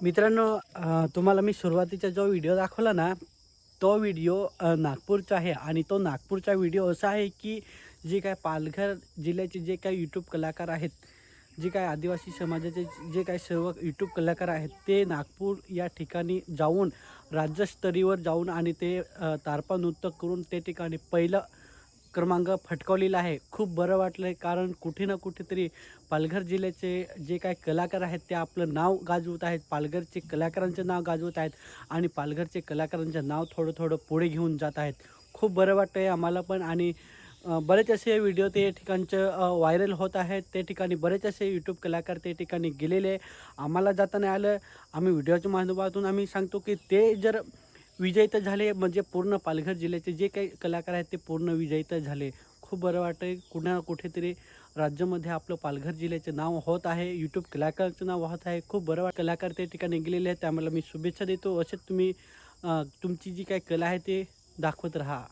मित्रांनो, तुम्हाला मी सुरुवातीचा जो व्हिडिओ दाखवला ना, तो व्हिडिओ नागपूरचा आहे आणि तो नागपूरचा व्हिडिओ असा आहे की जे काय पालघर जिल्ह्याचे जे काही यूट्यूब कलाकार आहेत, जे काही आदिवासी समाजाचे जे काही सर्व यूट्यूब कलाकार आहेत, ते नागपूर या ठिकाणी जाऊन राज्यस्तरीवर जाऊन आणि ते तारपा नृत्य करून ते ठिकाणी पहिलं क्रमांक पटकावलेला आहे. खूप बरं वाटलं आहे, कारण कुठे ना कुठेतरी पालघर जिल्ह्याचे जे काही कलाकार आहेत ते आपलं नाव गाजवत आहेत. पालघरचे कलाकारांचं नाव गाजवत आहेत आणि पालघरचे कलाकारांचं नाव थोडं थोडं पुढे घेऊन जात आहेत. खूप बरं वाटतं आहे आम्हाला पण. आणि बरेच असे व्हिडिओ ते ठिकाणचं व्हायरल होत आहेत. ते ठिकाणी बरेच असे यूट्यूब कलाकार ते ठिकाणी गेलेले. आम्हाला जाता नाही आलं. आम्ही व्हिडिओच्या माध्यमातून आम्ही सांगतो की ते जर विजयी झाले, म्हणजे पूर्ण पालघर जिल्ह्याचे जे काही कलाकार आहेत ते पूर्ण विजयी झाले. खूप बरं वाटतं. कुठे ना कुठेतरी राज्यामध्ये आपलं पालघर जिल्ह्याचं नाव होत आहे, यूट्यूब कलाकारांचं नाव होत आहे. खूप बरं वाटतं. कलाकार त्या ठिकाणी गेलेले आहेत, त्यामुळे मी शुभेच्छा देतो. असेच तुम्ही तुमची जी काही कला आहे ते दाखवत राहा.